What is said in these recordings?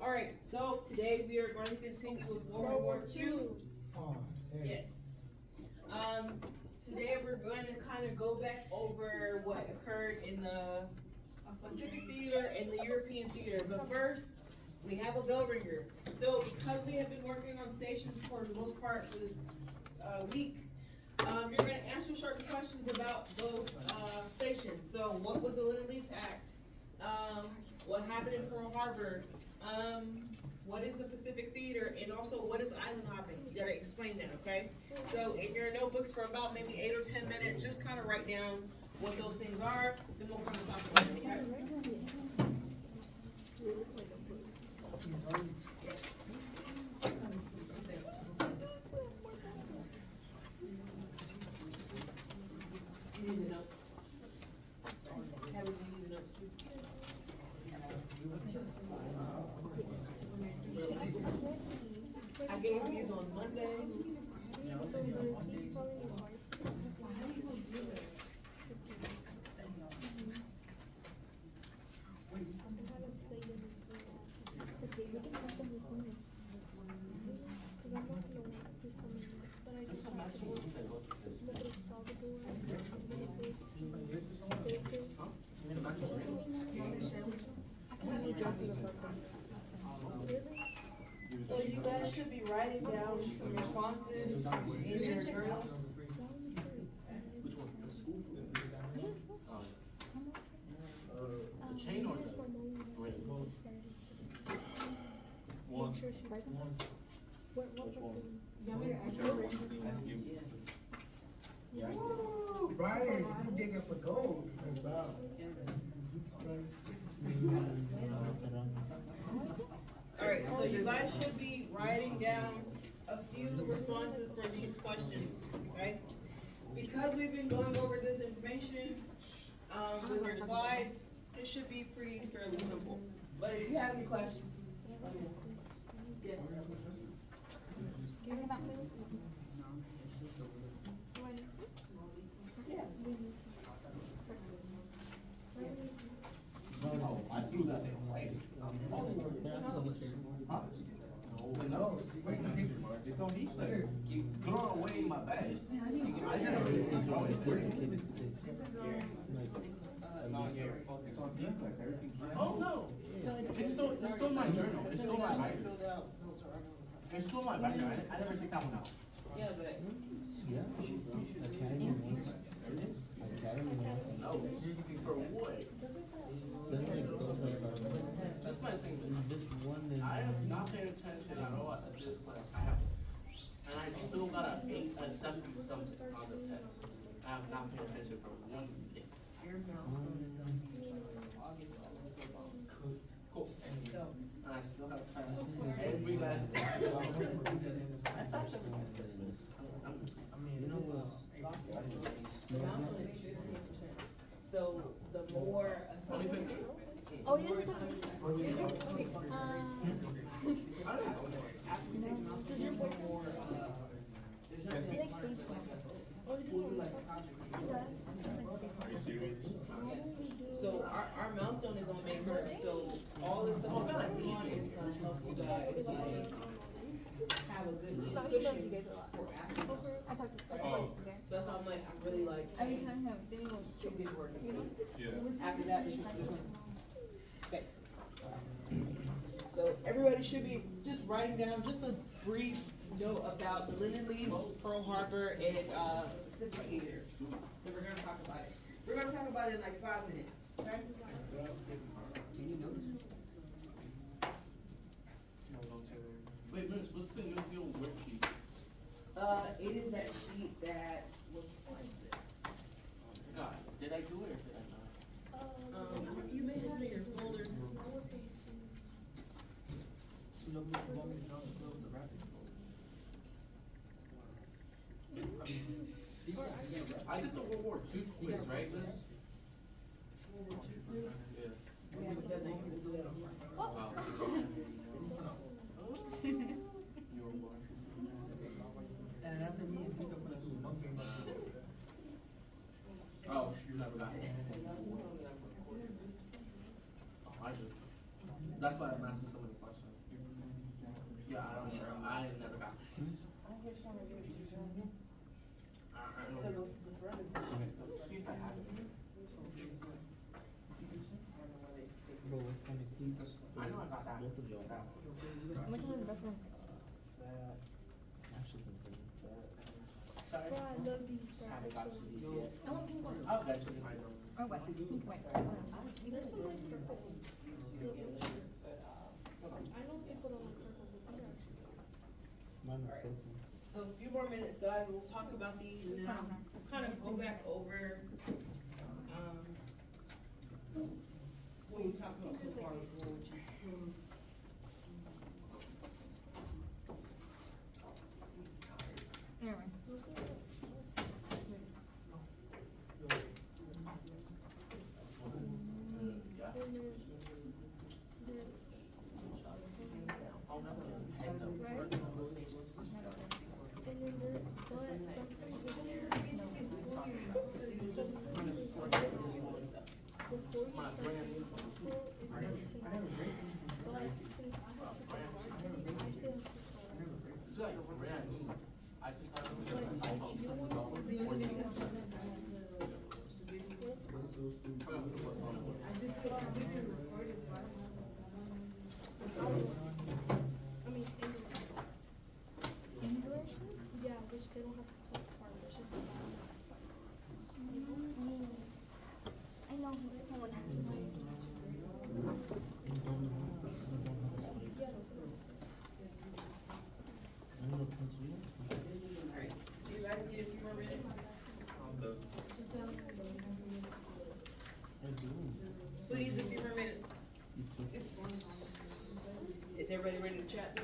All right, so today we are going to continue with World War II. Yes. Um, Today we're going to kind of go back over what occurred in the Pacific Theater and the European Theater. But first, we have a bell ringer. So because we have been working on stations for the most part for this week, you're going to answer short questions about those stations. So what was the Lend-Lease Act? What happened in Pearl Harbor? What is the Pacific Theater? And also, what is island hopping? You gotta explain that, okay? So in your notebooks for about maybe 8 or 10 minutes, just kind of write down what those things are, then we'll come and talk about it, okay? You need the notes. Have you need the notes too? I gave these on Monday. So you guys should be writing down some responses in your journals. Which one? The school food? The chain or the bread? One. Which one? Brian, you digging for gold. Alright, so you guys should be writing down a few responses for these questions, okay? Because we've been going over this information, with your slides, it should be pretty fairly simple. But if you have any questions, yes. No, I threw that thing away. Huh? No, it's on each leg. You throw it away in my bag. I didn't throw it. This is It's on D-Flex, everything's. Oh, no. It's still my journal. It's still my binder. It's still my binder. I never take that one out. Yeah, but. No. For what? That's my thing. I have not paid attention at all at this class. And I still got a 70 something on the test. I have not paid attention for one day. Your milestone is gonna be August 11th. Cool. So. And I still have pass every last day. I thought every last test was. The milestone is 15%. So the more assignments. Oh, yeah. After we take the milestone, there's more, there's nothing that's hard, but we'll do like a project. So our milestone is on May 1st, so all this stuff we're working on is gonna help you guys have a good No, he loves you cushion guys a lot. for after. I talked to Oh. okay. So that's why I'm like, I'm really like, Every time him, then we go, things get working. you know? Yeah. After that, it should be good. Okay. So everybody should be just writing down just a brief note about the Lend-Lease, Pearl Harbor, and Pacific Theater. Then we're gonna talk about it. We're gonna talk about it in like 5 minutes, okay? Wait, Miss, what's the new deal worksheet? It is that sheet that looks like this. God, did I do it or did I not? You may have it in your folder. I did the World War II quiz, right, Liz? Yeah. We haven't done that, we'll do that on Friday. Wow. You were born. And after me, you took us to one game. Oh, you never got it. Oh, I do. That's why I'm asking so many questions. Yeah, I don't know. I never got to see it. So the front of See if I have it. Bro, what's kind of cute? I know I got that. Both of y'all. Which one is the best one? That. Actually, consider that. Sorry. Bro, I love these Haven't got to guys. these yet. I want pink one. I'll eventually find them. Or white. Pink, white. There's some nice purple ones. I know people don't like purple, but these are Mine are Alright. purple. So a few more minutes, guys, we'll talk about these and then I'll kind of go back over, what we talked about so far with World War II. Anyway. Yeah. Right? And then there, but sometimes it's before you start physical, it's best to know. But since I had to go varsity, I still have to start. It's like brand new. I just got them. But if you want to be I mean, English? yeah, which they don't have the club part, which is the spikes. I know someone has one. Yeah, I need a pencil. Alright, do you guys need a few more minutes? I do. Who needs a few more minutes? Is everybody ready to chat?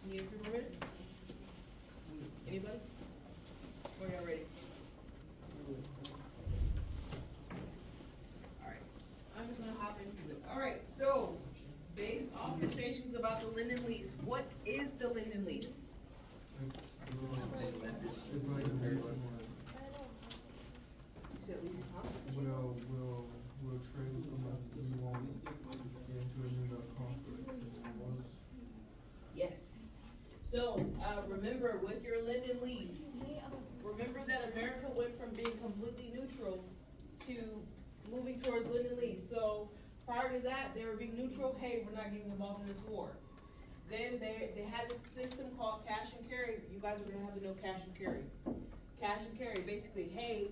Need a few more minutes? Anybody? Or y'all ready? Alright, I'm just gonna hop into it. Alright, so, base observations about the Linden lease. What is the Linden lease? It's like a basic one. You said lease, huh? We'll trade with them, we won't get into a new conflict. Yes. So, remember with your Linden lease, remember that America went from being completely neutral to moving towards Linden lease. So prior to that, they were being neutral, hey, we're not getting involved in this war. Then they had this system called cash and carry. You guys are gonna have to know cash and carry. Cash and carry, basically, hey,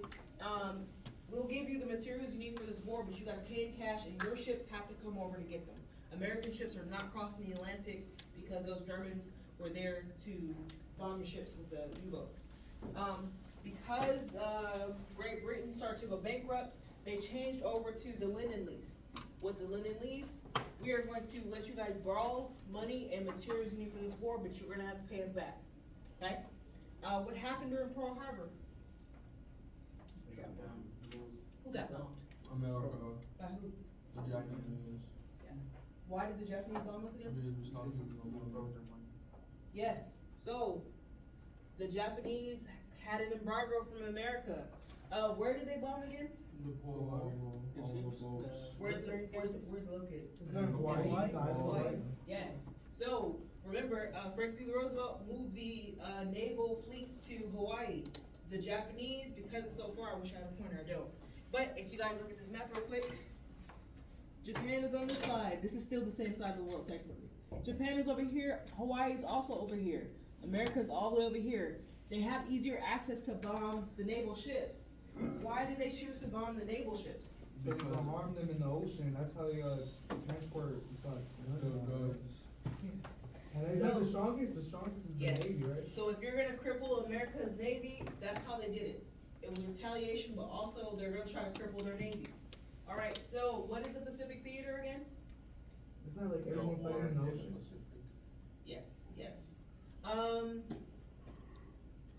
we'll give you the materials you need for this war, but you gotta pay in cash and your ships have to come over to get them. American ships are not crossing the Atlantic because those Germans were there to bomb your ships with the U-boats. Because Great Britain started to go bankrupt, they changed over to the Linden lease. With the Linden lease, we are going to let you guys borrow money and materials you need for this war, but you're gonna have to pay us back, okay? What happened during Pearl Harbor? Who got bombed? America, By who? the Japanese, Why did the Japanese bomb us I again? mean, it's not even Yes, so the Japanese had an embargo from America. Where did they bomb again? the Pearl Harbor, all the boats. Where's it located? In Hawaii. Hawaii. Yes, so remember, Franklin D. Roosevelt moved the naval fleet to Hawaii. The Japanese, because it's so far, I wish I had a pointer, I don't. But if you guys look at this map real quick, Japan is on this side. This is still the same side of the world technically. Japan is over here, Hawaii is also over here. America's all the way over here. They have easier access to bomb the naval ships. Why did they choose to bomb the naval ships? They can harm them in the ocean. That's how they transport stuff. The goods. And they said the strongest is Yes. the Navy, right? So if you're gonna cripple America's Navy, that's how they did it. It was retaliation, but also they're gonna try to cripple their Navy. Alright, so what is the Pacific Theater again? It's not like everyone fighting in the ocean. Yes, yes.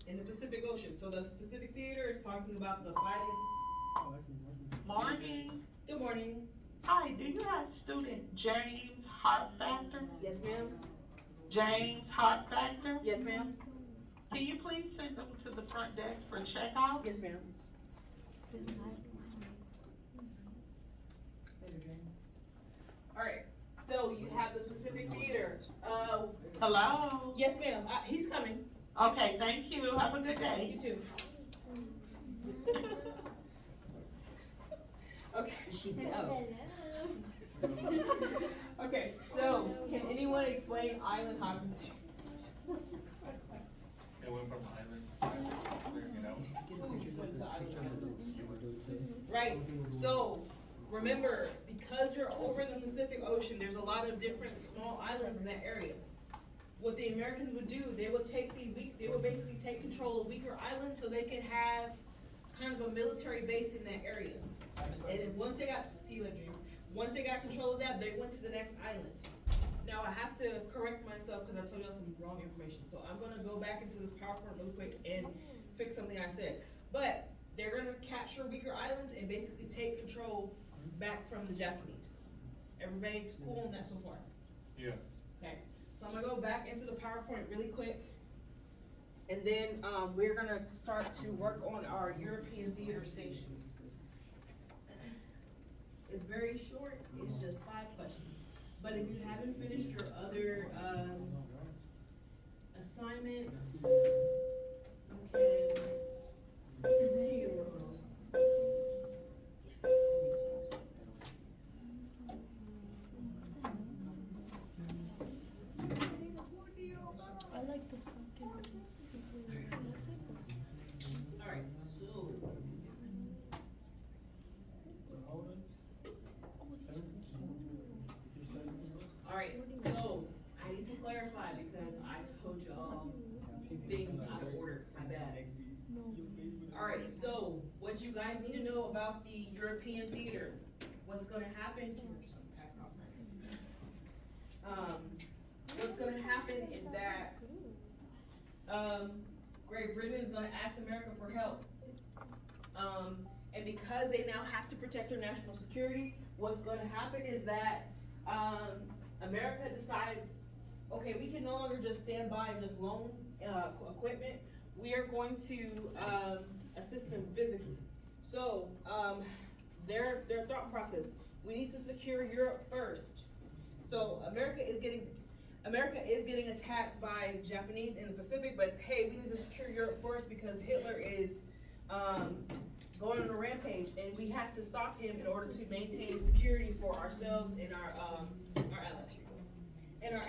In the Pacific Ocean, so the Pacific Theater is talking about the fighting. Morning. Good morning. Hi, do you have student James Hartfactor? Yes, ma'am? James Hartfactor? Yes, ma'am? Can you please send them to the front desk for checkout? Yes, ma'am. Alright, Hello? Yes, ma'am, he's coming. Okay, thank you. Have a good day. You too. Okay. She's Okay, so can anyone explain island hopping? It went from island, you know? Right, so remember, because you're over the Pacific Ocean, there's a lot of different small islands in that area. What the Americans would do, they would basically take control of weaker islands so they could have kind of a military base in that area. And then once they got, see you later, James. Once they got control of that, they went to the next island. Now I have to correct myself because I told y'all some wrong information. So I'm gonna go back into this PowerPoint real quick and fix something I said. But they're gonna capture weaker islands and basically take control back from the Japanese. Everybody's cool on that so far? Yeah. Okay, so I'm gonna go back into the PowerPoint really quick. And then we're gonna start to work on our European theater stations. It's very short, it's just 5 questions. But if you haven't finished your other assignments, you can continue to work on those. I like the sunken ones too. Alright, so. Alright, so I need to clarify because I told y'all things out of order, my bad. Alright, so what you guys need to know about the European theater, what's gonna happen, what's gonna happen is that, Great Britain is gonna ask America for help. And because they now have to protect their national security, what's gonna happen is that, America decides, okay, we can no longer just stand by and just loan, equipment. We are going to, assist them physically. So, their thought process, we need to secure Europe first. So America is getting attacked by Japanese in the Pacific, but hey, we need to secure Europe first because Hitler is going on a rampage, and we have to stop him in order to maintain security for ourselves and our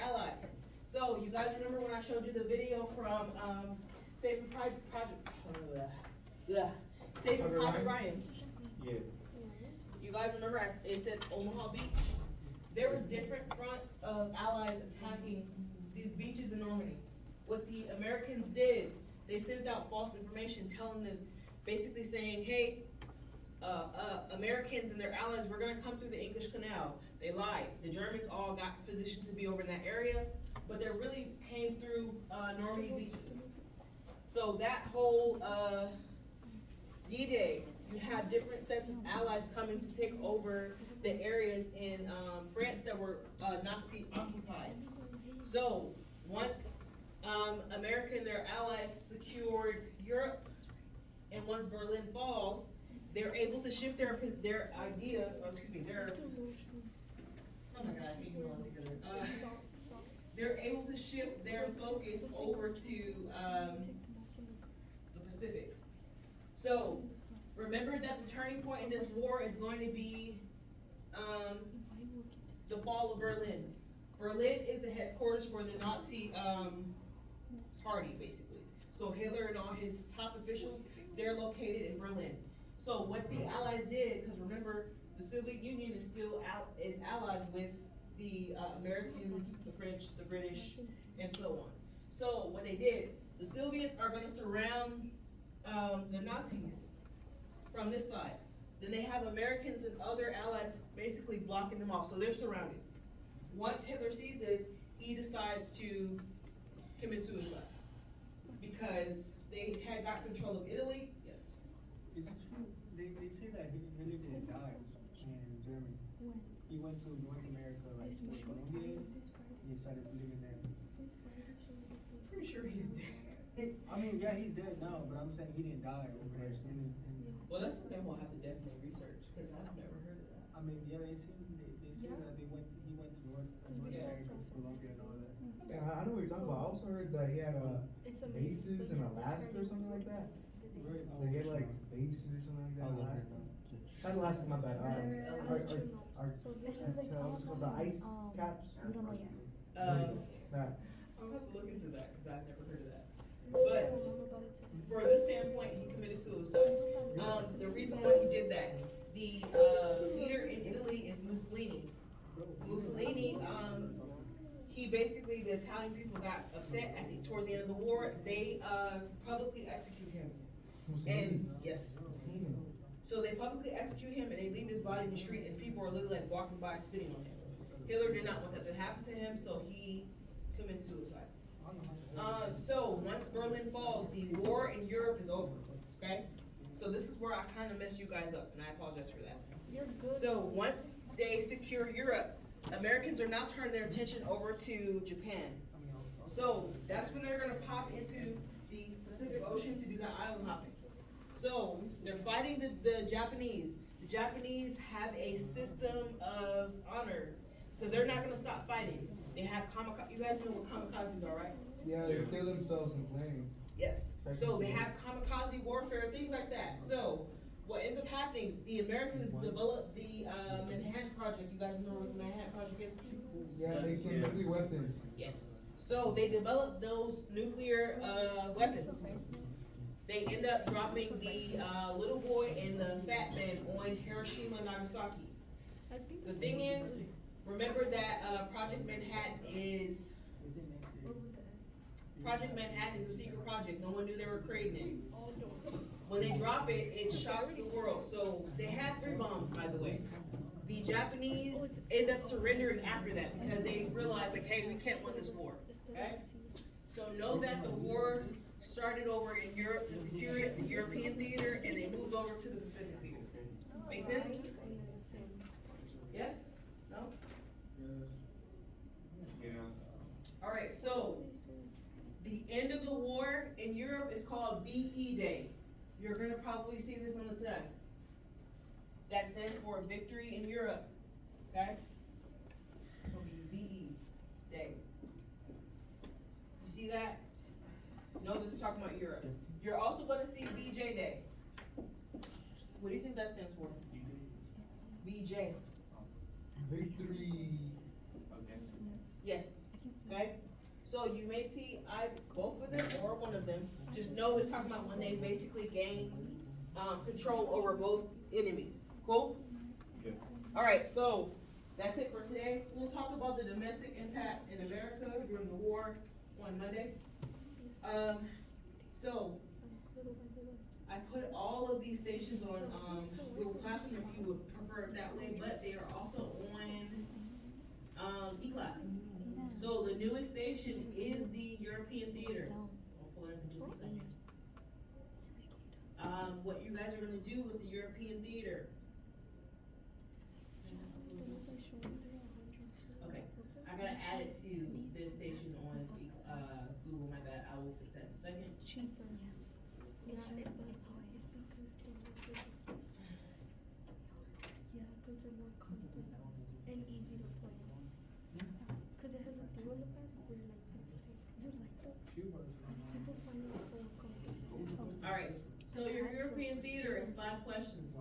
allies. So you guys remember when I showed you the video from Saving Private Ryan? Yeah. You guys remember it said Omaha Beach? There was different fronts of allies attacking these beaches in Normandy. What the Americans did, they sent out false information telling them, basically saying, hey, Americans and their allies, we're gonna come through the English Canal. They lied. The Germans all got positioned to be over in that area, but they really came through Normandy beaches. So that whole D-Day, you have different sets of allies coming to take over the areas in France that were Nazi occupied. So once America and their allies secured Europe, and once Berlin falls, they're able to shift their ideas, they're able to shift their focus over to the Pacific. So remember that the turning point in this war is going to be the fall of Berlin. Berlin is the headquarters for the Nazi party, basically. So Hitler and all his top officials, they're located in Berlin. So what the Allies did, because remember, the Soviet Union is still allies with the Americans, the French, the British, and so on. So what they did, the Soviets are going to surround the Nazis from this side. Then they have Americans and other allies basically blocking them off, so they're surrounded. Once Hitler sees this, he decides to commit suicide because they had got control of Italy. Yes. Is it true? They say that Hitler didn't die in Germany. When? He went to North America, like This for Friday. Colombia, This Friday. and he started living there. This Friday. Pretty sure he's dead. I mean, yeah, he's dead now, but I'm saying he didn't die over there. So Well, that's something we'll have to definitely research because I've never heard of that. I mean, yeah, they say that he went to North Yeah. America, Colombia, and all that. Yeah, I know what you're talking about. I also heard that he had It's a bases in Alaska or something like that. Like he had like bases or something like that in Alaska. Not Alaska, my bad. So What's it called? The ice caps? We don't know yet. That. I'll have to look into that, cause I've never heard of that. But for this standpoint, he committed suicide. The reason why he did that, the leader in Italy is Mussolini. Mussolini, he basically, the Italian people got upset towards the end of the war. They publicly execute him. And yes, so they publicly execute him and they leave his body in the street, and people are literally like walking by spitting on him. Hitler did not want that to happen to him, so he committed suicide. So once Berlin falls, the war in Europe is over, okay? So this is where I kind of messed you guys up, and I apologize for that. You're good. So once they secure Europe, Americans are now turning their attention over to Japan. So that's when they're gonna pop into the Pacific Ocean to do the island hopping. So they're fighting the Japanese. The Japanese have a system of honor, so they're not gonna stop fighting. They have kamikaze. You guys know what kamikazes are, right? Yeah, they kill themselves in planes. Yes. So they have kamikaze warfare, things like that. So what ends up happening, the Americans developed the Manhattan Project. You guys remember what the Manhattan Project is? Yeah, they kill nuclear weapons. Yes. So they developed those nuclear weapons. They end up dropping the little boy and the fat man on Hiroshima and Nagasaki. The thing is, remember that Project Manhattan is a secret project. No one knew they were creating it. When they drop it, it shocks the world. So they had 3 bombs, by the way. The Japanese end up surrendering after that because they realized, like, hey, we can't win this war. Okay? So know that the war started over in Europe to secure it, the European theater, and they moved over to the Pacific theater. Make sense? Yes? No? Yeah. All right, so the end of the war in Europe is called VE Day. You're gonna probably see this on the test. That stands for Victory in Europe, okay? It's gonna be VE Day. You see that? Know that they're talking about Europe. You're also gonna see VJ Day. What do you think that stands for? VJ. Victory. Yes, okay? So you may see both of them or one of them. Just know it's talking about when they basically gain control over both enemies. Cool? Yeah. All right, so that's it for today. We'll talk about the domestic impacts in America during the war on Monday. So I put all of these stations on Google Classroom if you would prefer it that way, but they are also on eClass. So the newest station is the European Theater. I'll pull it up in just a second. What you guys are gonna do with the European Theater. Okay, I gotta add it to this station on Google, my bad, I will fix that in a second. Cheaper. Yeah, it's because the most are yeah, because they're more comfortable and easy to play. Because it has a thing on the back where like you like those. People find it so uncomfortable. Alright, so your European Theater is 5 questions.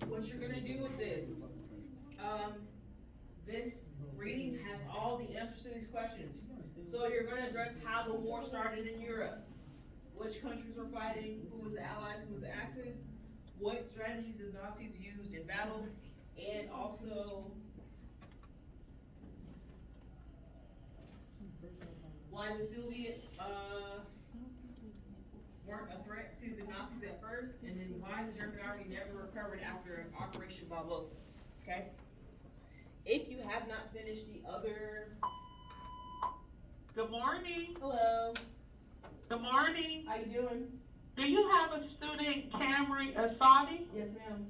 What you're gonna do with this, this reading has all the answers to these questions. So you're gonna address how the war started in Europe, which countries were fighting, who was the Allies, who was the Axis, what strategies the Nazis used in battle, and also why the Soviets weren't a threat to the Nazis at first, and then why the German army never recovered after Operation Barbarossa, okay? If you have not finished the other... Good morning. Hello, Good morning. how you doing? Do you have a student, Camry Asadi? Yes, ma'am.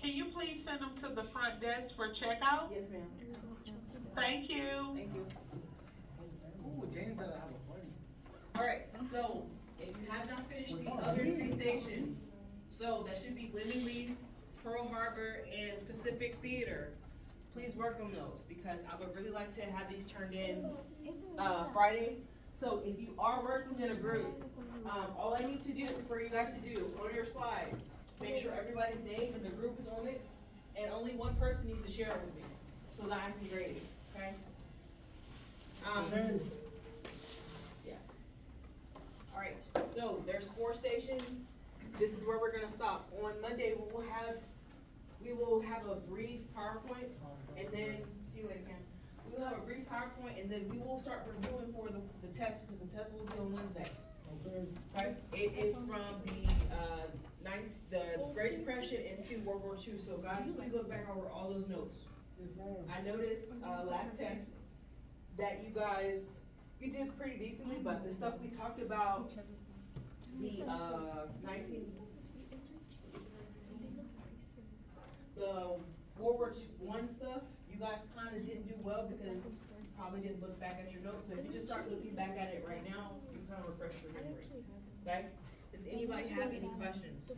Can you please send them to the front desk for checkout? Yes, ma'am. Thank you. Thank you. Ooh, James gotta have a party. Alright, so, if you have not finished the other 3 stations, so that should be Glendon Lease, Pearl Harbor, and Pacific Theater. please work on those, because I would really like to have these turned in, Isn't Friday. So if you are working in a group, all I need to do for you guys to do, on your slides, make sure everybody's name and the group is on it, and only one person needs to share it with me, so that I can grade it, okay? Yeah. Alright, so there's 4 stations. This is where we're gonna stop. On Monday, we will have a brief PowerPoint, and then, see you later, Cam. We will have a brief PowerPoint, and then we will start reviewing for the test, because the test will be on Wednesday. Okay? It is from the Great Depression into World War II, so guys, please look back over all those notes. I noticed, last test, that you did pretty decently, but the stuff we talked about, the, the World War I stuff, you guys kinda didn't do well because you probably didn't look back at your notes, so if you just start looking back at it right now, you kinda refresh your memory, okay? Does anybody have any questions?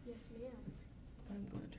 Yes, ma'am. I'm good.